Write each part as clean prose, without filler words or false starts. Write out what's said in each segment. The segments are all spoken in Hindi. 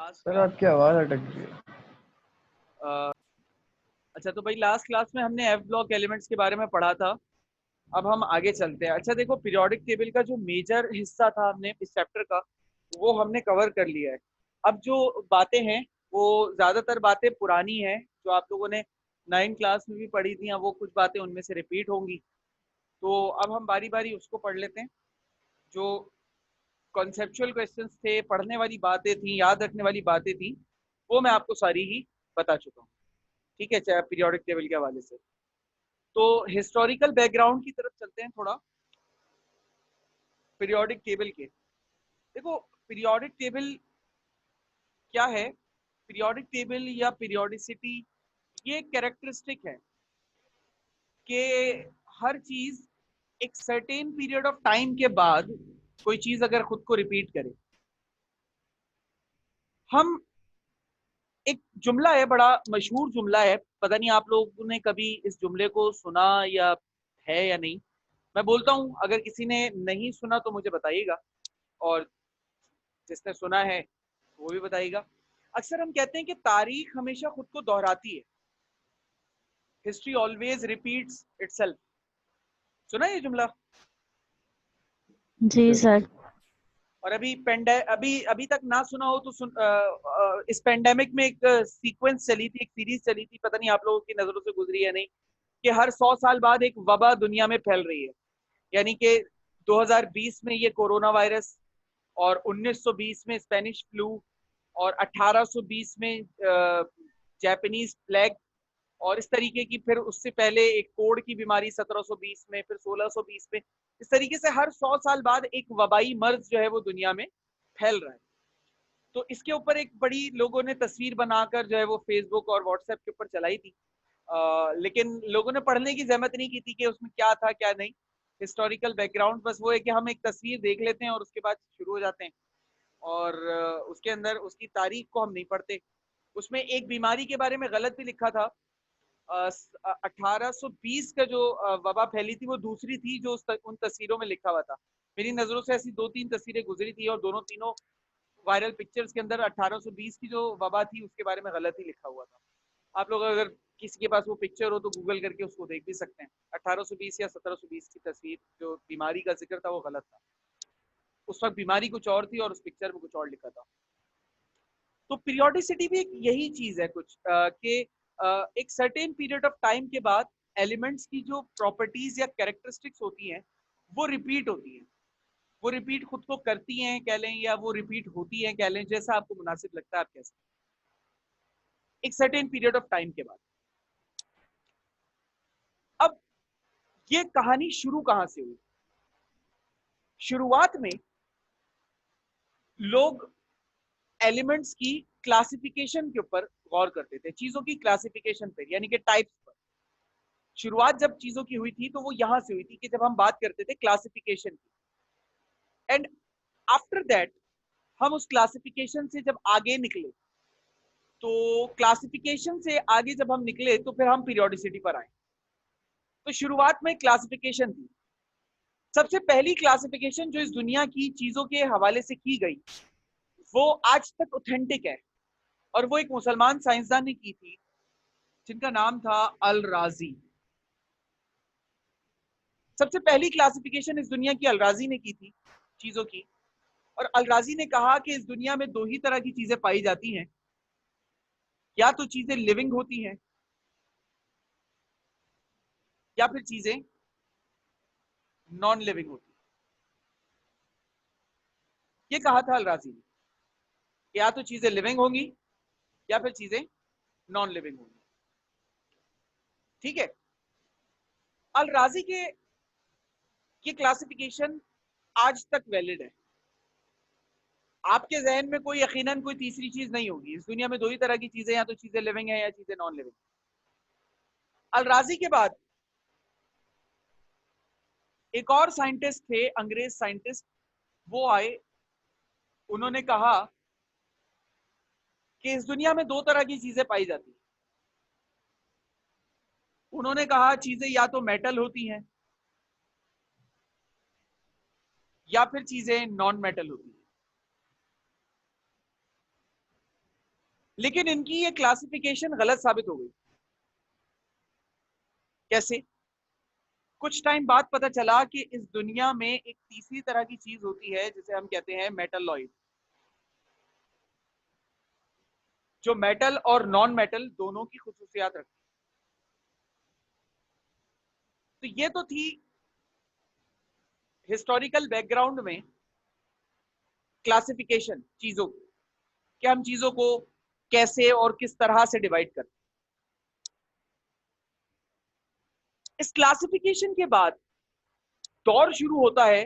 लास्ट सर क्लास आपकी आवाज अटक रही है। अच्छा तो भाई लास्ट क्लास में हमने एफ ब्लॉक एलिमेंट्स के बारे में पढ़ा था। अब हम आगे चलते हैं। अच्छा देखो, पीरियोडिक टेबल का जो मेजर हिस्सा था हमने इस चैप्टर का, वो हमने कवर कर लिया है। अब जो बातें हैं वो ज्यादातर बातें पुरानी हैं, जो आप लोगों ने 9 क्लास में भी पढ़ी थी, वो कुछ बातें उनमें से रिपीट होंगी। तो अब हम बारी बारी उसको पढ़ लेते हैं। जो कॉन्सेप्चुअल क्वेश्चंस थे, पढ़ने वाली बातें थी, याद रखने वाली बातें थी, वो मैं आपको सारी ही बता चुका हूँ। ठीक है, चाहे पीरियोडिक टेबल के हवाले से। तो हिस्टोरिकल बैकग्राउंड की तरफ चलते हैं थोड़ा, पीरियोडिक टेबल के। देखो, पीरियोडिक टेबल क्या है? पीरियोडिक टेबल या पीरियोडिसिटी ये कैरेक्टरिस्टिक है कि हर चीज एक सर्टेन पीरियड ऑफ टाइम के बाद कोई चीज अगर खुद को रिपीट करे। हम एक जुमला है, बड़ा मशहूर जुमला है, पता नहीं आप लोगों ने कभी इस जुमले को सुना या है या नहीं। मैं बोलता हूं, अगर किसी ने नहीं सुना तो मुझे बताइएगा, और जिसने सुना है वो भी बताइएगा। अक्सर हम कहते हैं कि तारीख हमेशा खुद को दोहराती है। History always repeats itself. सुना है ये जुमला? जी जी सर। सर। और अभी अभी तक ना सुना हो तो इस पेंडेमिक में एक सीक्वेंस चली थी, एक सीरीज चली थी, पता नहीं आप लोगों की नजरों से गुजरी है नहीं, कि हर 100 साल बाद एक वबा दुनिया में फैल रही है। यानी कि 2020 में ये कोरोना वायरस, और 1920 में स्पेनिश फ्लू, और 1820 में जापानीज प्लेग, और इस तरीके की, फिर उससे पहले एक कोड़ की बीमारी 1720 में, फिर 1620 में। इस तरीके से हर 100 साल बाद एक वबाई मर्ज जो है वो दुनिया में फैल रहा है। तो इसके ऊपर एक बड़ी लोगों ने तस्वीर बनाकर जो है वो फेसबुक और व्हाट्सएप के ऊपर चलाई थी। लेकिन लोगों ने पढ़ने की जहमत नहीं की थी कि उसमें क्या था क्या नहीं। हिस्टोरिकल बैकग्राउंड बस वो है कि हम एक तस्वीर देख लेते हैं और उसके बाद शुरू हो जाते हैं, और उसके अंदर उसकी तारीख को हम नहीं पढ़ते। उसमें एक बीमारी के बारे में गलत भी लिखा था। 1820 का जो वबा फैली थी वो दूसरी थी जो उन तस्वीरों में लिखा हुआ था। मेरी नजरों से ऐसी 2-3 तस्वीरें गुजरी थी, और दोनों तीनों वायरल पिक्चर्स के अंदर 1820 की जो वबा थी उसके बारे में गलत ही लिखा हुआ था। आप लोग अगर किसी के पास वो पिक्चर हो तो गूगल करके उसको देख भी सकते हैं। 1820 या 1720 की तस्वीर, जो बीमारी का जिक्र था वो गलत था। उस वक्त बीमारी कुछ और थी और उस पिक्चर में कुछ और लिखा था। तो पीरियोडिसिटी भी एक यही चीज है कुछ, कि एक सर्टेन पीरियड ऑफ टाइम के बाद एलिमेंट्स की जो प्रॉपर्टीज या कैरेक्टरिस्टिक्स होती हैं वो रिपीट होती हैं। वो रिपीट खुद को करती हैं कह लें, या वो रिपीट होती हैं कह लें, जैसा आपको मुनासिब लगता है आप कह सकते हैं, एक सर्टेन पीरियड ऑफ टाइम के बाद। अब ये कहानी शुरू कहां से हुई? शुरुआत में लोग एलिमेंट्स की क्लासिफिकेशन के ऊपर गौर करते थे, चीजों की क्लासिफिकेशन पर, यानी कि टाइप्स पर। शुरुआत जब चीजों की हुई थी तो वो यहां से हुई थी कि जब हम बात करते थे क्लासिफिकेशन की। एंड आफ्टर दैट हम उस क्लासिफिकेशन से जब आगे निकले, तो क्लासिफिकेशन से आगे जब हम निकले तो फिर हम पीरियोडिसिटी पर आए। तो शुरुआत में क्लासिफिकेशन थी। सबसे पहली क्लासिफिकेशन जो इस दुनिया की चीजों के हवाले से की गई वो आज तक ऑथेंटिक है, और वो एक मुसलमान साइंसदान ने की थी जिनका नाम था अल राजी। सबसे पहली क्लासिफिकेशन इस दुनिया की अल राजी ने की थी चीजों की। और अल राजी ने कहा कि इस दुनिया में दो ही तरह की चीजें पाई जाती हैं, या तो चीजें लिविंग होती हैं या फिर चीजें नॉन लिविंग होती हैं। ये कहा था अल राजी ने, या तो चीजें लिविंग होंगी या फिर चीजें नॉन लिविंग होंगी। ठीक है, अल राजी के ये क्लासिफिकेशन आज तक वैलिड है। आपके जहन में कोई यकीनन कोई तीसरी चीज नहीं होगी। इस दुनिया में दो ही तरह की चीजें, या तो चीजें लिविंग है या चीजें नॉन लिविंग। अल राजी के बाद एक और साइंटिस्ट थे, अंग्रेज साइंटिस्ट, वो आए। उन्होंने कहा कि इस दुनिया में दो तरह की चीजें पाई जाती हैं। उन्होंने कहा चीजें या तो मेटल होती हैं या फिर चीजें नॉन मेटल होती हैं। लेकिन इनकी ये क्लासिफिकेशन गलत साबित हो गई। कैसे? कुछ टाइम बाद पता चला कि इस दुनिया में एक तीसरी तरह की चीज होती है जिसे हम कहते हैं मेटलॉइड, जो मेटल और नॉन मेटल दोनों की खुसूसियात रखती है। तो ये तो थी हिस्टोरिकल बैकग्राउंड में क्लासिफिकेशन चीजों की, कि हम चीजों को कैसे और किस तरह से डिवाइड करते हैं। इस क्लासिफिकेशन के बाद दौर शुरू होता है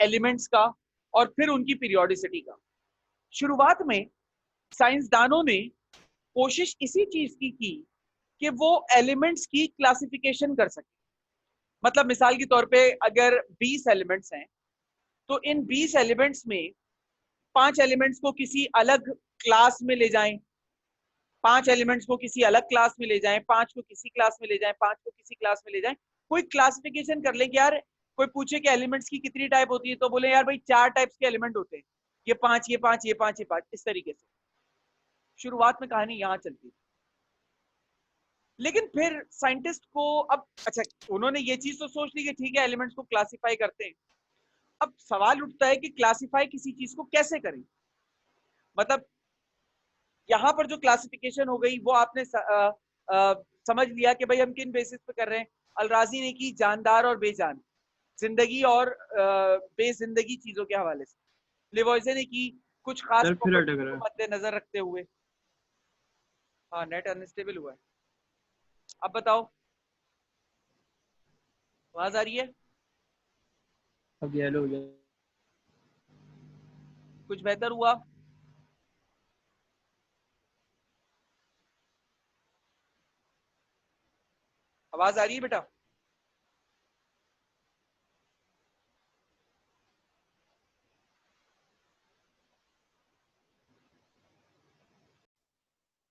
एलिमेंट्स का और फिर उनकी पीरियोडिसिटी का। शुरुआत में साइंसदानों ने कोशिश इसी चीज की कि वो एलिमेंट्स की क्लासिफिकेशन कर सके। मतलब मिसाल के तौर पे अगर 20 एलिमेंट्स हैं तो इन 20 एलिमेंट्स में 5 एलिमेंट्स को किसी अलग क्लास में ले जाएं, 5 एलिमेंट्स को किसी अलग क्लास में ले जाएं, 5 को किसी क्लास में ले जाएं, 5 को किसी क्लास में ले जाएं, कोई क्लासिफिकेशन कर ले कि यार कोई पूछे कि एलिमेंट्स की कितनी टाइप होती है तो बोले यार भाई 4 टाइप्स के एलिमेंट होते हैं, ये 5 ये 5 ये 5 ये 5, इस तरीके से शुरुआत में कहानी यहां चलती थी। लेकिन फिर साइंटिस्ट को अब अच्छा, उन्होंने ये चीज तो सोच ली कि ठीक है एलिमेंट्स को क्लासिफाई करते हैं। अब सवाल उठता है कि क्लासिफाई किसी चीज को कैसे करें। मतलब यहां पर जो क्लासिफिकेशन हो गई वो आपने समझ लिया कि भाई हम किन बेसिस पे कर रहे हैं। अलराजी ने की जानदार और बेजान, जिंदगी और बेजिंदगी चीजों के हवाले से। लिवॉइजे ने की कुछ खास प्रॉपर्टीज को मद्देनजर रखते हुए। हाँ, नेट अनस्टेबल हुआ है। अब बताओ, आवाज आ रही है? अब येलो हो गया। कुछ बेहतर हुआ? आवाज आ रही है बेटा?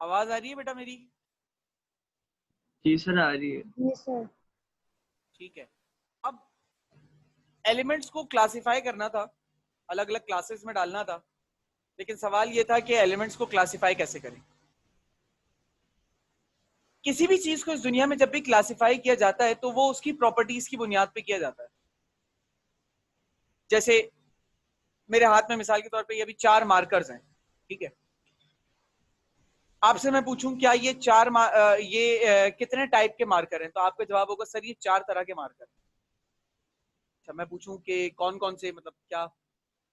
आवाज आ रही है बेटा मेरी? जी सर, आ रही है। जी सर। ठीक है। अब एलिमेंट्स को क्लासिफाई करना था, अलग अलग क्लासेस में डालना था, लेकिन सवाल यह था कि एलिमेंट्स को क्लासिफाई कैसे करें। किसी भी चीज को इस दुनिया में जब भी क्लासिफाई किया जाता है तो वो उसकी प्रॉपर्टीज की बुनियाद पे किया जाता है। जैसे मेरे हाथ में मिसाल के तौर पे ये अभी 4 मार्कर्स हैं, ठीक है। आपसे मैं पूछूं क्या ये कितने टाइप के मार्कर हैं, तो आपका जवाब होगा सर ये 4 तरह के मार्कर हैं। अच्छा, मैं पूछूं कि कौन कौन से, मतलब क्या,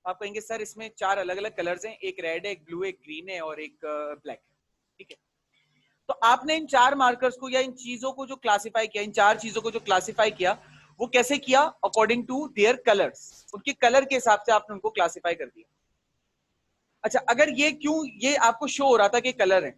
आप कहेंगे सर इसमें 4 अलग अलग कलर्स हैं, एक रेड है, एक ब्लू है, एक ग्रीन है और एक ब्लैक है, ठीक है। तो आपने इन 4 मार्कर्स को या इन चीजों को जो क्लासिफाई किया, इन 4 चीजों को जो क्लासिफाई किया, वो कैसे किया? अकॉर्डिंग टू देयर कलर्स, उनके कलर के हिसाब से आपने उनको क्लासिफाई कर दिया। अच्छा, अगर ये आपको शो हो रहा था कि कलर है,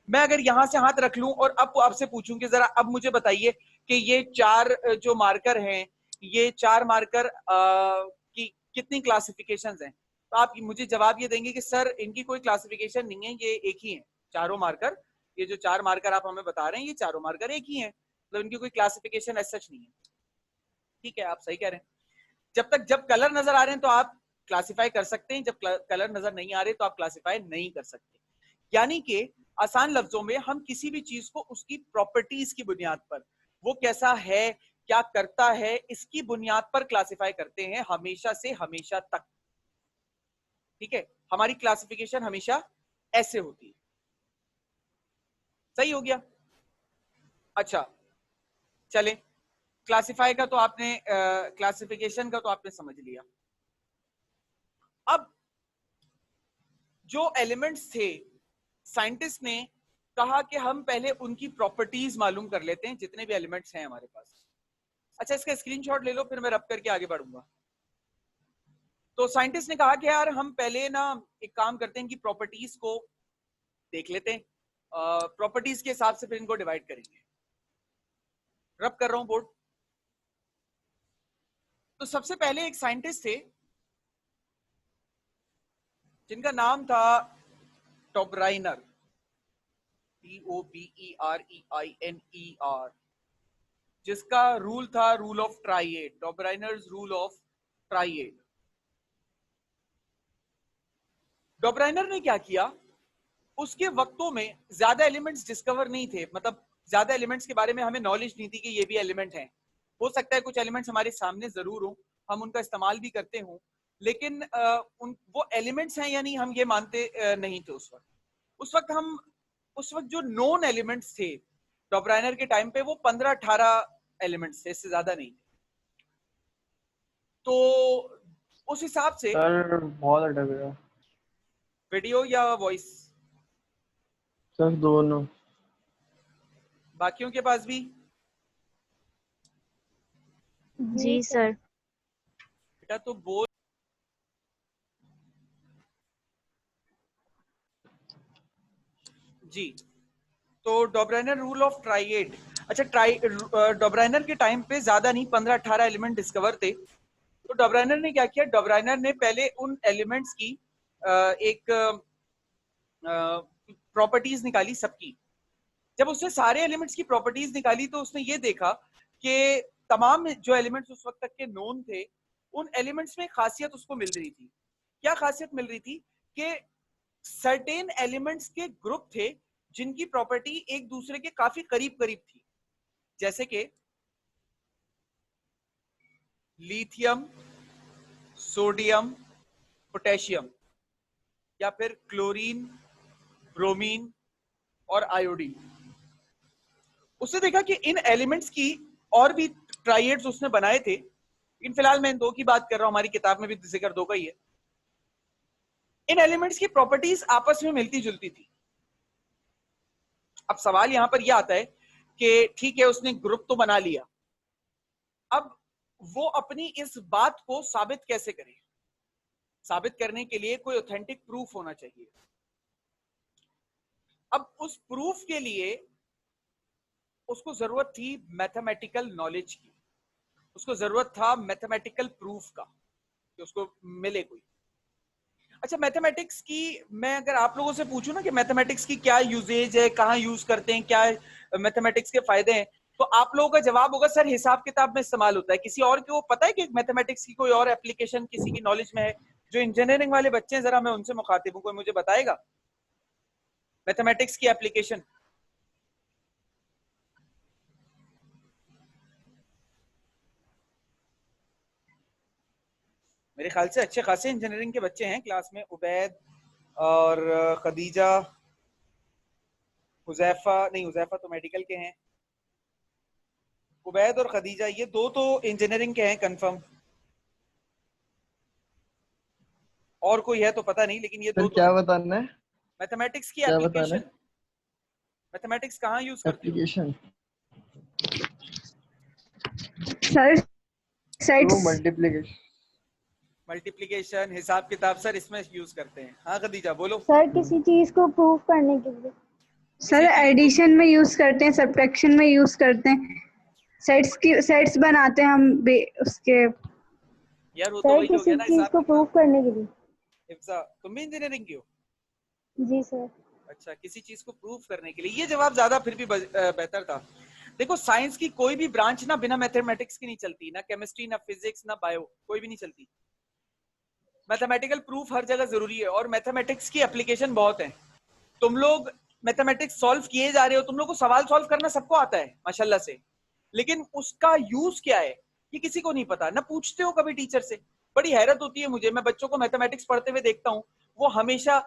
मैं अगर यहां से हाथ रख लूं और अब आपसे पूछूं कि जरा अब मुझे बताइए कि ये 4 जो मार्कर हैं, ये 4 मार्कर की कितनी क्लासिफिकेशंस हैं, तो आप मुझे जवाब ये देंगे कि सर इनकी कोई क्लासिफिकेशन नहीं है, ये एक ही है, चारों मार्कर। ये जो 4 मार्कर आप हमें बता रहे हैं ये चारों मार्कर एक ही हैं, मतलब इनकी कोई क्लासिफिकेशन एज सच नहीं है। ठीक है, आप सही कह रहे हैं। जब कलर नजर आ रहे हैं तो आप क्लासिफाई कर सकते हैं, जब कलर नजर नहीं आ रहे तो आप क्लासिफाई नहीं कर सकते। यानी कि आसान लफ्जों में हम किसी भी चीज को उसकी प्रॉपर्टीज की बुनियाद पर, वो कैसा है, क्या करता है, इसकी बुनियाद पर क्लासिफाई करते हैं, हमेशा से हमेशा तक। ठीक है, हमारी क्लासिफिकेशन हमेशा ऐसे होती है। सही हो गया? अच्छा, चलें, क्लासिफाई का तो आपने क्लासिफिकेशन का तो आपने समझ लिया। अब जो एलिमेंट्स थे, साइंटिस्ट ने कहा कि हम पहले उनकी प्रॉपर्टीज मालूम कर लेते हैं, जितने भी एलिमेंट्स हैं हमारे पास। अच्छा, इसका स्क्रीनशॉट ले लो, फिर मैं रब करके आगे बढ़ूंगा। तो साइंटिस्ट ने कहा कि यार हम पहले ना एक काम करते हैं कि प्रॉपर्टीज को देख लेते हैं, प्रॉपर्टीज के हिसाब से फिर इनको डिवाइड करेंगे। रब कर रहा हूं बोर्ड। तो सबसे पहले एक साइंटिस्ट थे जिनका नाम था टॉबराइनर, TOBEREINER, जिसका रूल था rule of triad, Dobereiner's rule of triad. Dobereiner ने क्या किया, उसके वक्तों में ज्यादा एलिमेंट्स डिस्कवर नहीं थे, मतलब ज्यादा एलिमेंट्स के बारे में हमें नॉलेज नहीं थी कि ये भी एलिमेंट हैं। हो सकता है कुछ एलिमेंट्स हमारे सामने जरूर हो, हम उनका इस्तेमाल भी करते हों, लेकिन वो एलिमेंट्स हैं या नहीं हम ये मानते नहीं थे उस वक्त। उस वक्त जो नोन एलिमेंट्स थे डॉबराइनर के टाइम पे वो 15-18 एलिमेंट्स थे, इससे ज्यादा नहीं थे। तो उस हिसाब से सर बहुत अटक गया वीडियो या वॉइस, सर, दोनों। बाकियों के पास भी? जी सर। बेटा तो बोल। जी, तो डॉबराइनर रूल ऑफ ट्राइएड। अच्छा, डॉबराइनर के टाइम पे ज्यादा नहीं 15-18 एलिमेंट डिस्कवर थे। तो डॉबराइनर ने क्या किया, डॉबराइनर ने पहले उन एलिमेंट्स की एक प्रॉपर्टीज निकाली सबकी। जब उसने सारे एलिमेंट्स की प्रॉपर्टीज निकाली तो उसने ये देखा कि तमाम जो एलिमेंट्स उस वक्त तक के नोन थे, उन एलिमेंट्स में खासियत उसको मिल रही थी। क्या खासियत मिल रही थी कि सर्टेन एलिमेंट्स के ग्रुप थे जिनकी प्रॉपर्टी एक दूसरे के काफी करीब करीब थी, जैसे कि लिथियम, सोडियम, पोटेशियम, या फिर क्लोरीन, ब्रोमीन और आयोडीन। उसने देखा कि इन एलिमेंट्स की और भी ट्राइएड्स उसने बनाए थे, लेकिन फिलहाल मैं इन दो की बात कर रहा हूं, हमारी किताब में भी जिक्र दो का ही है। इन एलिमेंट्स की प्रॉपर्टीज आपस में मिलती जुलती थी। अब सवाल यहां पर यह आता है कि ठीक है उसने ग्रुप तो बना लिया, अब वो अपनी इस बात को साबित कैसे करे? साबित करने के लिए कोई ऑथेंटिक प्रूफ होना चाहिए। अब उस प्रूफ के लिए उसको जरूरत थी मैथमेटिकल नॉलेज की, उसको जरूरत था मैथमेटिकल प्रूफ का कि उसको मिले कोई। अच्छा, मैथमेटिक्स की मैं अगर आप लोगों से पूछूं ना कि मैथमेटिक्स की क्या यूजेज है, कहाँ यूज करते हैं, क्या मैथमेटिक्स के फायदे हैं, तो आप लोगों का जवाब होगा सर हिसाब किताब में इस्तेमाल होता है। किसी और को पता है कि मैथमेटिक्स की कोई और एप्लीकेशन किसी की नॉलेज में है? जो इंजीनियरिंग वाले बच्चे हैं जरा मैं उनसे मुखातिब हूं, कोई मुझे बताएगा मैथमेटिक्स की एप्लीकेशन? मेरे ख्याल से अच्छे खासे इंजीनियरिंग के बच्चे हैं क्लास में, उबैद और खदीजा, हुजैफा नहीं, हुजैफा तो मेडिकल के हैं, उबैद और खदीजा ये दो तो इंजीनियरिंग के हैं कंफर्म, और कोई है तो पता नहीं, लेकिन ये सर दो तो क्या हैं। बताना है? मैथमेटिक्स की क्या बताना एप्लीकेशन, है? मैथमेटिक्स कहाँ यूज करते हो? एप्लीकेशन सर वो सेट्स। मल्टीप्लिकेशन। मल्टीप्लिकेशन, हिसाब किताब सर इसमें यूज करते हैं। हाँ खदीजा बोलो। सर किसी चीज को प्रूव करने के लिए। सर किसी चीज को, एडिशन में यूज करते हैं, सब्ट्रैक्शन में यूज करते हैं, सेट्स बनाते हैं हम उसके। यार वो तो सर वही हो किसी गया ना चीज हिसाब को प्रूव किताब। करने के लिए। हिफ्जा, तुम भी इंजीनियरिंग की हो? जी सर। अच्छा, किसी चीज को प्रूव करने के लिए, ये जवाब ज्यादा फिर भी बेहतर था। देखो साइंस की कोई भी ब्रांच ना बिना मैथमेटिक्स की नहीं चलती, ना केमिस्ट्री, ना फिजिक्स, ना बायो, कोई भी नहीं चलती। मैथमेटिकल प्रूफ हर जगह जरूरी है, और मैथमेटिक्स की एप्लीकेशन बहुत है। तुम लोग मैथमेटिक्स सॉल्व किए जा रहे हो, तुम लोग को सवाल सॉल्व करना सबको आता है माशाल्लाह से, लेकिन उसका यूज क्या है ये किसी को नहीं पता, ना पूछते हो कभी टीचर से। बड़ी हैरत होती है मुझे, मैं बच्चों को मैथमेटिक्स पढ़ते हुए देखता हूँ, वो हमेशा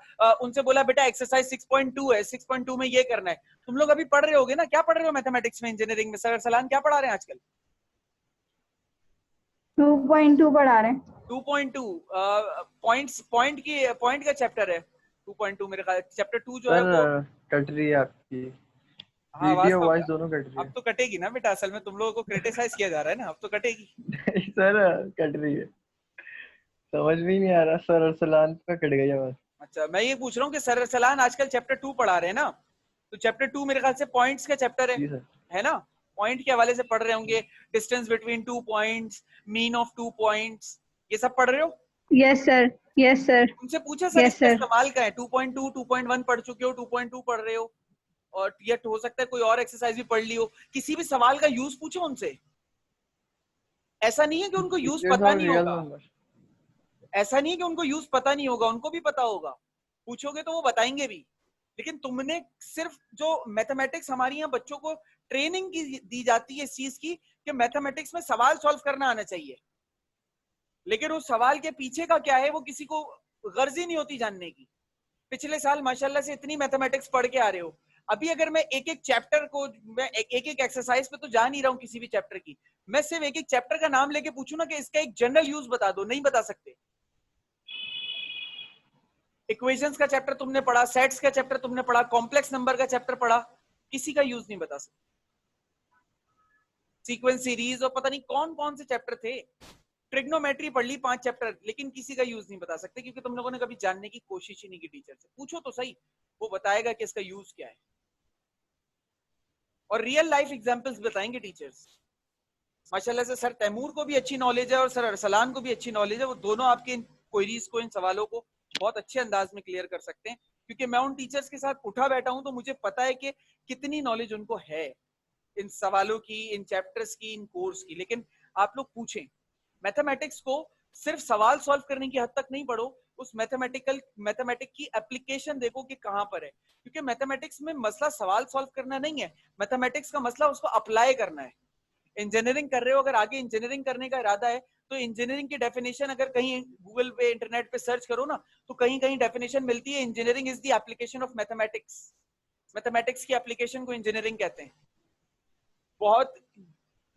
उनसे बोला बेटा एक्सरसाइज 6.2 है, 6.2 में ये करना है। तुम लोग अभी पढ़ रहे होगे ना, क्या पढ़ रहे हो मैथमेटिक्स में, इंजीनियरिंग में सर सलान क्या पढ़ा रहे हैं आजकल? 2.2 पढ़ा रहे हैं। 2.2 पॉइंट का चैप्टर है 2.2 मेरे ख्याल, चैप्टर 2 जो है सर वो। कट रही है आपकी हाँ आवाज वीडियो तो वॉइस दोनों कट रही अब है। तो कटेगी ना बेटा, असल में तुम लोगों को क्रिटिसाइज किया जा रहा है ना, अब तो कटेगी। सर कट रही है, समझ भी नहीं आ रहा। सर अरसलान का कट गई आवाज। अच्छा, मैं ये पूछ रहा हूँ कि सर सलान आजकल चैप्टर 2 पढ़ा रहे हैं ना, तो चैप्टर 2 मेरे ख्याल से पॉइंट्स का चैप्टर जी सर। है ना? पॉइंट के हवाले से पढ़ रहे होंगे, distance between 2 points, mean of 2 points, ये सब पढ़ रहे हो? यस सर, यस सर, तुमसे पूछा सर यस इसका सर। इस्तेमाल क्या है? 2.2, 2.1 पढ़ चुके हो, 2.2 पढ़ रहे हो, और ये हो सकता है कोई और एक्सरसाइज भी पढ़ ली हो। किसी भी सवाल का यूज पूछो उनसे, ऐसा नहीं है कि उनको यूज सीक्रेट्स पता और नहीं रियल होगा, नंबर। ऐसा नहीं है कि उनको यूज पता नहीं होगा, उनको भी पता होगा। पूछोगे तो वो बताएंगे भी। लेकिन तुमने सिर्फ जो मैथमेटिक्स हमारी यहाँ बच्चों को ट्रेनिंग की दी जाती है इस चीज की कि मैथमेटिक्स में सवाल सॉल्व करना आना चाहिए, लेकिन उस सवाल के पीछे का क्या है वो किसी को गर्ज ही नहीं होती जानने की। पिछले साल माशाल्लाह से इतनी मैथमेटिक्स पढ़ के आ रहे हो, अभी अगर मैं एक एक चैप्टर को, मैं एक एक एक्सरसाइज पे तो जा नहीं रहा हूँ किसी भी चैप्टर की, मैं सिर्फ एक एक चैप्टर का नाम लेके पूछूं ना कि इसका एक जनरल यूज बता दो, नहीं बता सकते। इक्वेशंस का चैप्टर तुमने पढ़ा, सेट्स का चैप्टर तुमने पढ़ा, कॉम्प्लेक्स नंबर का चैप्टर पढ़ा, किसी का यूज नहीं बता सकते। सीक्वेंस सीरीज और पता नहीं कौन कौन से चैप्टर थे, ट्रिग्नोमेट्री पढ़ ली 5 चैप्टर, लेकिन किसी का यूज नहीं बता सकते क्योंकि तुम लोगों ने कभी जानने की कोशिश ही नहीं की। टीचर से पूछो तो सही, वो बताएगा कि इसका यूज क्या है, और रियल लाइफ एग्जांपल्स बताएंगे टीचर्स। माशाल्लाह से सर तैमूर को भी अच्छी नॉलेज है और सर अरसलान को भी अच्छी नॉलेज है, वो दोनों आपके इन क्वेरीज को, इन सवालों को बहुत अच्छे अंदाज में क्लियर कर सकते हैं, क्योंकि मैं उन टीचर्स के साथ उठा बैठा हूं तो मुझे पता है कि कितनी नॉलेज उनको है इन सवालों की, इन चैप्टर्स की, इन कोर्स की। लेकिन आप लोग पूछें, मैथमेटिक्स को सिर्फ सवाल सॉल्व करने की हद तक नहीं पढ़ो, उस मैथमेटिक की एप्लीकेशन देखो कि कहां पर है, क्योंकि मैथमेटिक्स में मसला सवाल सॉल्व करना नहीं है, मैथमेटिक्स का मसला उसको अप्लाई करना है। इंजीनियरिंग कर रहे हो, अगर आगे इंजीनियरिंग करने का इरादा है तो इंजीनियरिंग की डेफिनेशन अगर कहीं गूगल पे, इंटरनेट पे सर्च करो ना, तो कहीं कहीं डेफिनेशन मिलती है, engineering is the application of mathematics. Mathematics की एप्लीकेशन को इंजीनियरिंग कहते हैं। बहुत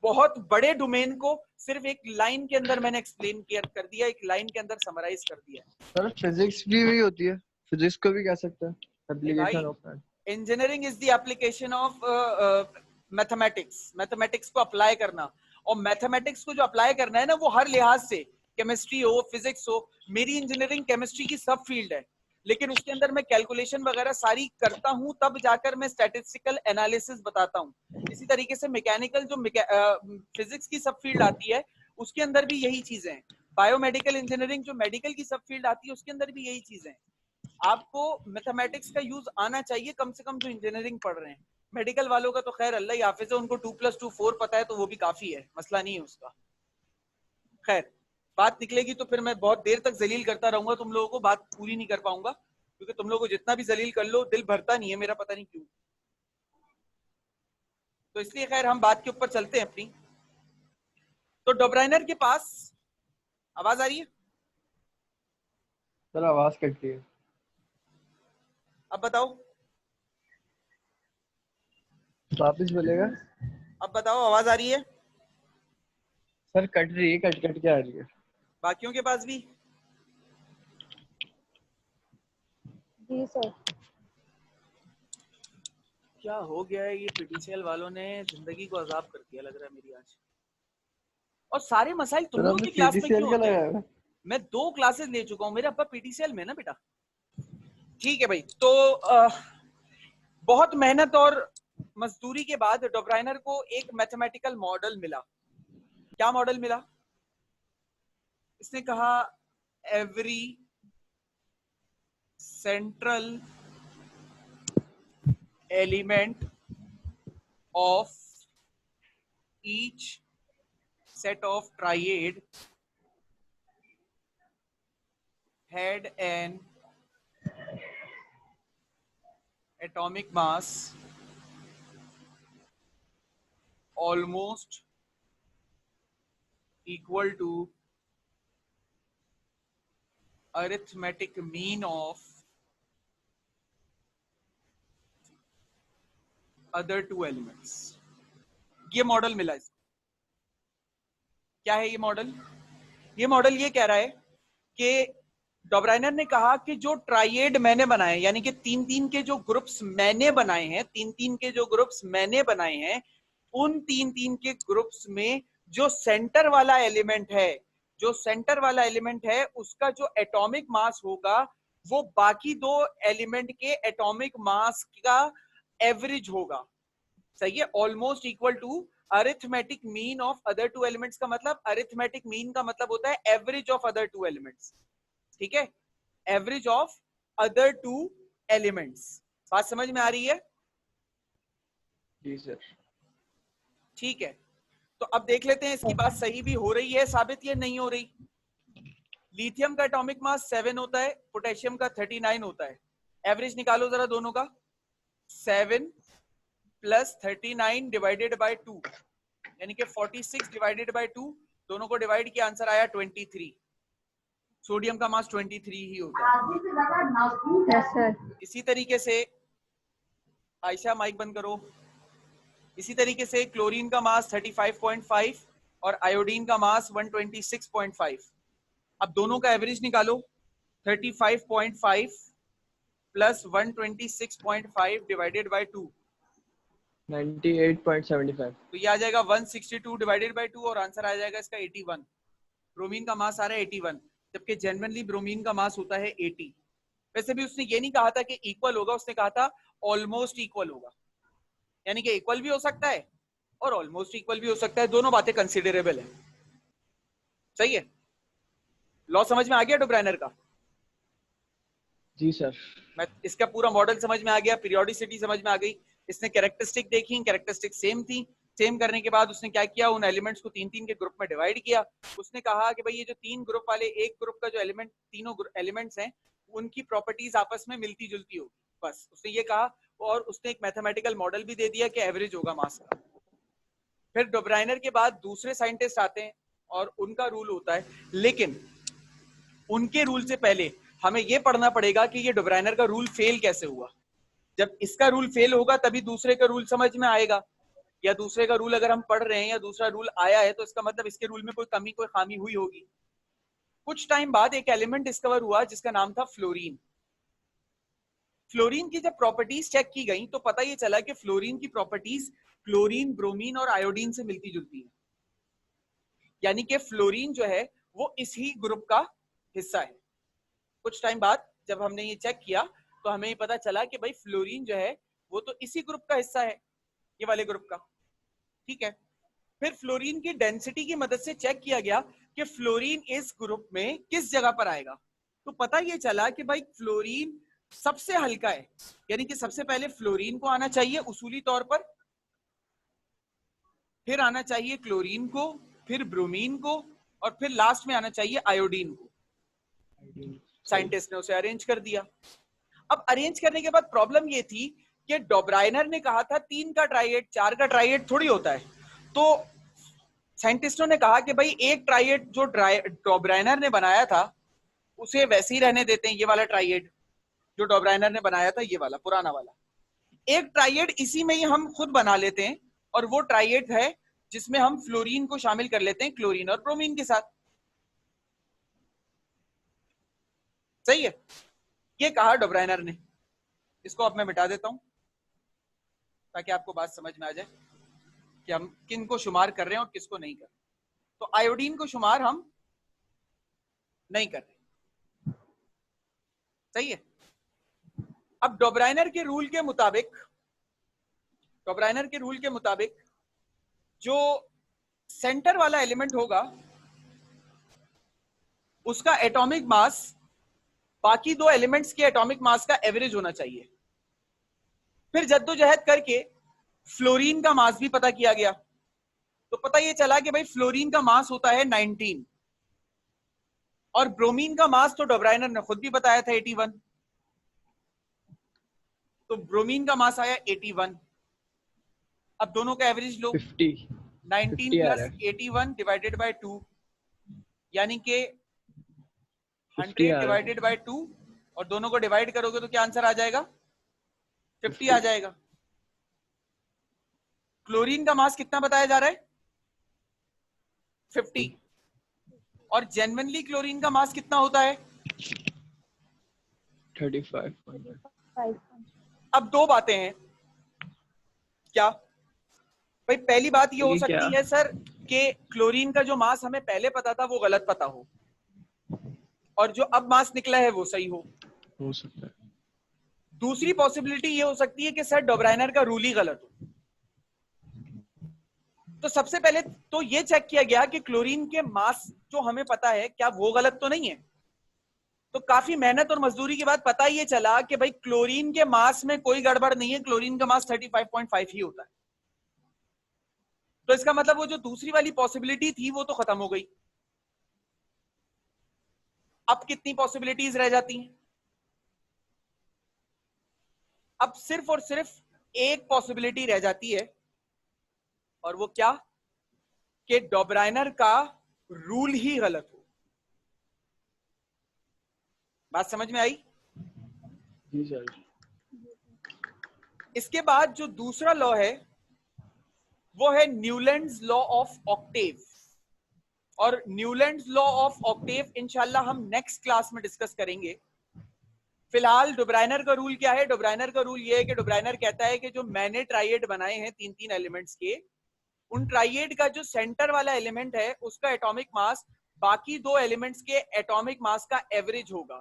बहुत बड़े डोमेन को सिर्फ एक लाइन के अंदर मैंने एक्सप्लेन कर दिया, एक लाइन के अंदर समराइज कर दिया। सर फिजिक्स भी वही होती है, फिजिक्स को भी कह सकते हैं application of math. Engineering is the application of mathematics, mathematics को अप्लाई करना, और मैथमेटिक्स को जो अप्लाई करना है ना वो हर लिहाज से, केमिस्ट्री हो, फिजिक्स हो, मेरी इंजीनियरिंग केमिस्ट्री की सब फील्ड है, लेकिन उसके अंदर मैं कैलकुलेशन वगैरह सारी करता हूं, तब जाकर मैं स्टैटिस्टिकल एनालिसिस बताता हूं। इसी तरीके से मैकेनिकल जो फिजिक्स की सब फील्ड आती है उसके अंदर भी यही चीजें हैं। बायोमेडिकल इंजीनियरिंग जो मेडिकल की सब फील्ड आती है उसके अंदर भी यही चीजें हैं। आपको मैथमेटिक्स का यूज आना चाहिए कम से कम जो इंजीनियरिंग पढ़ रहे हैं। मेडिकल वालों का तो खैर अल्लाह ही हाफिज है, उनको 2+2 4 पता है तो वो भी काफी है, मसला नहीं है उसका। खैर बात निकलेगी तो फिर मैं बहुत देर तक जलील करता रहूंगा तुम लोगों को, बात पूरी नहीं कर पाऊंगा, क्योंकि तुम लोगों को जितना भी जलील कर लो दिल भरता नहीं है मेरा, पता नहीं क्यों। तो इसलिए खैर हम बात के ऊपर चलते हैं अपनी। तो डोब्राइनर के पास, आवाज आ रही है? सर आवाज कट रही है। अब बताओ, वापस बोलेगा? अब बताओ आवाज आ रही है? सर कट रही है, कट कट के आ रही है। बाकियों के पास भी? जी सर। क्या हो गया है, ये पीटीसीएल वालों ने जिंदगी को अजाब कर दिया लग रहा है मेरी आज। और सारे मसाइल तुम लोगों की क्लास में क्यों होते हैं? मैं 2 क्लासेस ले चुका हूं, मेरे अब्बा पीटीसीएल में ना बेटा। ठीक है भाई, तो बहुत मेहनत और मजदूरी के बाद डोब्राइनर को एक मैथमेटिकल मॉडल मिला। क्या मॉडल मिला? इसने कहा every central element of each set of triad had an atomic mass almost equal to arithmetic mean of other 2 elements। ये मॉडल मिला इसको। क्या है ये मॉडल? ये मॉडल ये कह रहा है कि डोब्राइनर ने कहा कि जो ट्राइएड मैंने बनाए, यानी कि 3-3 के जो ग्रुप्स मैंने बनाए हैं, 3-3 के जो ग्रुप्स मैंने बनाए हैं, उन 3-3 के ग्रुप्स में जो सेंटर वाला एलिमेंट है, जो सेंटर वाला एलिमेंट है उसका जो एटॉमिक मास होगा वो बाकी 2 एलिमेंट के एटॉमिक मास का एवरेज होगा। सही है? Almost equal to arithmetic mean of other 2 elements का मतलब, अरिथमेटिक मीन का मतलब होता है एवरेज ऑफ अदर 2 एलिमेंट्स। ठीक है? Average of other 2 elements. बात समझ में आ रही है? जी सर। ठीक है, तो अब देख लेते हैं इसकी बात सही भी हो रही है साबित या नहीं हो रही। लिथियम का एटॉमिक मास 7 होता है, पोटेशियम का 39 होता है। एवरेज निकालो जरा दोनों का। 7 + 39 डिवाइडेड बाय 2 यानी कि 46 डिवाइडेड बाय 2, दोनों को डिवाइड किया, आंसर आया 23। सोडियम का मास 23 ही होता है। Yes sir. इसी तरीके से आयशा माइक बंद करो। इसी तरीके से क्लोरीन का मास 35.5 और आयोडीन का मास 126.5। अब दोनों का एवरेज निकालो। 35.5 + 126.5 डिवाइडेड बाय 2 98.75। तो ये आ जाएगा 162 डिवाइडेड बाय 2 और आंसर आ जाएगा इसका 81। ब्रोमीन का मास आ रहा है 81, जबकि जनरली ब्रोमीन का मास होता है 80। वैसे भी उसने ये नहीं कहा था कि इक्वल होगा, उसने कहा था ऑलमोस्ट इक्वल होगा, यानी कि इक्वल भी हो सकता है और ऑलमोस्ट इक्वल भी हो सकता है, दोनों बातें कंसिडरेबल है। सही है, लॉ समझ में आ गया डुब्राइनर का? जी सर। मैं इसका पूरा मॉडल समझ में आ गया, पीरियोडिसिटी समझ में आ गई। इसने कैरेक्टरिस्टिक देखी, कैरेक्टरिस्टिक सेम थी। सेम करने के बाद उसने क्या किया, उन एलिमेंट्स को 3-3 के ग्रुप में डिवाइड किया। उसने कहा कि भाई ये जो 3 ग्रुप वाले, एक ग्रुप का जो एलिमेंट, तीनों एलिमेंट्स हैं उनकी प्रॉपर्टीज आपस में मिलती जुलती होगी, बस उसने ये कहा। और उसने एक मैथमेटिकल मॉडल भी दे दिया कि एवरेज होगा मास का। फिर डुब्राइनर के बाद दूसरे साइंटिस्ट आते हैं और उनका रूल होता है, लेकिन उनके रूल से पहले हमें यह पढ़ना पड़ेगा कि ये डुब्राइनर का रूल फेल कैसे हुआ। जब इसका रूल फेल होगा तभी दूसरे का रूल समझ में आएगा, या दूसरे का रूल अगर हम पढ़ रहे हैं या दूसरा रूल आया है तो इसका मतलब इसके रूल में कोई कमी, कोई खामी हुई होगी। कुछ टाइम बाद एक एलिमेंट डिस्कवर हुआ जिसका नाम था फ्लोरीन। फ्लोरीन की जब प्रॉपर्टीज चेक की गई तो पता ये चला कि फ्लोरीन की प्रॉपर्टीज क्लोरीन, ब्रोमीन और आयोडीन से मिलती जुलती है, यानी कि फ्लोरीन जो है वो इसी ग्रुप का हिस्सा है। कुछ टाइम बाद जब हमने ये चेक किया तो हमें ये पता चला कि भाई फ्लोरीन जो है वो तो इसी ग्रुप का हिस्सा है, ये वाले ग्रुप का। ठीक है, फिर फ्लोरीन की डेंसिटी की मदद से चेक किया गया कि फ्लोरीन इस ग्रुप में किस जगह पर आएगा। तो पता ये चला कि भाई फ्लोरीन सबसे हल्का है, यानी कि सबसे पहले फ्लोरीन को आना चाहिए उसूली तौर पर, फिर आना चाहिए क्लोरीन को, फिर ब्रोमीन को, और फिर लास्ट में आना चाहिए आयोडीन को। साइंटिस्ट ने उसे अरेंज कर दिया। अब अरेंज करने के बाद प्रॉब्लम ये थी कि डुब्राइनर ने कहा था 3 का ट्राइएट 4 का ट्राइएट थोड़ी होता है। तो साइंटिस्टों ने कहा कि भाई एक ट्राइएट जो डुब्राइनर ने बनाया था उसे वैसे ही रहने देते हैं, ये वाला ट्राइएट जो डुब्राइनर ने बनाया था, ये वाला पुराना वाला। एक ट्राइएट इसी में ही हम खुद बना लेते हैं, और वो ट्राइएट है जिसमें हम फ्लोरीन को शामिल कर लेते हैं क्लोरीन और ब्रोमीन के साथ। सही है, ये कहा डुब्राइनर ने। इसको अब मैं मिटा देता हूं ताकि आपको बात समझ में आ जाए कि हम किन को शुमार कर रहे हैं और किसको नहीं कर रहे। तो आयोडीन को शुमार हम नहीं कर रहे। सही है। अब डुब्राइनर के रूल के मुताबिक जो सेंटर वाला एलिमेंट होगा उसका एटॉमिक मास बाकी दो एलिमेंट्स के एटॉमिक मास का एवरेज होना चाहिए। फिर जद्दोजहद करके फ्लोरीन का मास भी पता किया गया, तो पता ये चला कि भाई फ्लोरीन का मास होता है 19 और ब्रोमीन का मास तो डुब्राइनर ने खुद भी बताया था 81, तो ब्रोमीन का मास आया 81। अब दोनों का एवरेज लो, 50 19 + 81 डिवाइडेड बाय 2 यानी कि 100 डिवाइडेड बाय 2, और दोनों को डिवाइड करोगे तो क्या आंसर आ जाएगा? 50 आ जाएगा। क्लोरीन का मास कितना बताया जा रहा है? 50। और जेन्युइनली क्लोरीन का मास कितना होता है? 35। अब दो बातें हैं। क्या भाई, पहली बात ये हो सकती है सर कि क्लोरीन का जो मास हमें पहले पता था वो गलत पता हो, और जो अब मास निकला है वो सही हो सकता है। दूसरी पॉसिबिलिटी ये हो सकती है कि सर डुब्राइनर का रूल ही गलत हो। तो सबसे पहले तो ये चेक किया गया कि क्लोरीन के मास जो हमें पता है क्या वो गलत तो नहीं है। तो काफी मेहनत और मजदूरी के बाद पता ये चला कि भाई क्लोरीन के मास में कोई गड़बड़ नहीं है, क्लोरीन का मास 35.5 ही होता है। तो इसका मतलब वो जो दूसरी वाली पॉसिबिलिटी थी वो तो खत्म हो गई। अब कितनी पॉसिबिलिटीज रह जाती हैं? अब सिर्फ और सिर्फ एक पॉसिबिलिटी रह जाती है, और वो क्या, कि डॉब्राइनर का रूल ही गलत हो। बात समझ में आई? जी सर। इसके बाद जो दूसरा लॉ है वो है न्यूलैंड्स लॉ ऑफ ऑक्टेव, और न्यूलैंड्स लॉ ऑफ ऑक्टेव इंशाल्लाह हम नेक्स्ट क्लास में डिस्कस करेंगे। फिलहाल डोब्राइनर का रूल क्या है? डोब्राइनर का रूल ये है कि डोब्राइनर कहता है कि जो मैंने ट्राइएड बनाए हैं तीन तीन एलिमेंट्स के, उन ट्राइएड का जो सेंटर वाला एलिमेंट है उसका एटॉमिक मास बाकी दो एलिमेंट्स के एटॉमिक मास का एवरेज होगा।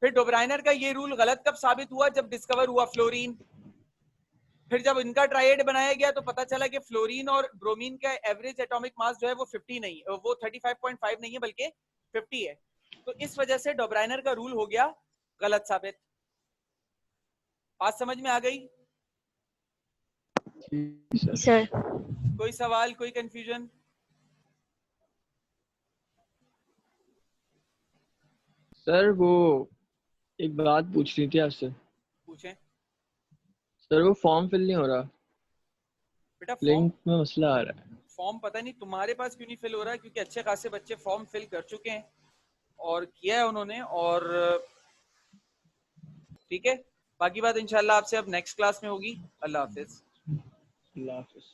फिर डोब्राइनर का ये रूल गलत कब साबित हुआ? जब डिस्कवर हुआ फ्लोरीन। फिर जब इनका ट्राइएड बनाया गया तो पता चला कि फ्लोरीन और ब्रोमीन का एवरेज एटॉमिक मास जो है वो 50 नहीं, वो 35.5 नहीं है बल्कि 50 है। तो इस वजह से डोब्राइनर का रूल हो गया गलत साबित। बात समझ में आ गई? जी सर। कोई सवाल, कोई कंफ्यूजन? सर वो एक बात पूछ रही थी आपसे। पूछें सर वो फॉर्म फिल नहीं हो रहा, बेटा। लिंक में मसला आ रहा है। फॉर्म पता नहीं तुम्हारे पास क्यों नहीं फिल हो रहा है, क्योंकि अच्छे खासे बच्चे फॉर्म फिल कर चुके हैं और किया है उन्होंने, और ठीक है। बाकी बात इंशाल्लाह आपसे अब नेक्स्ट क्लास में होगी। अल्लाह हाफिज। अल्लाह हाफिज।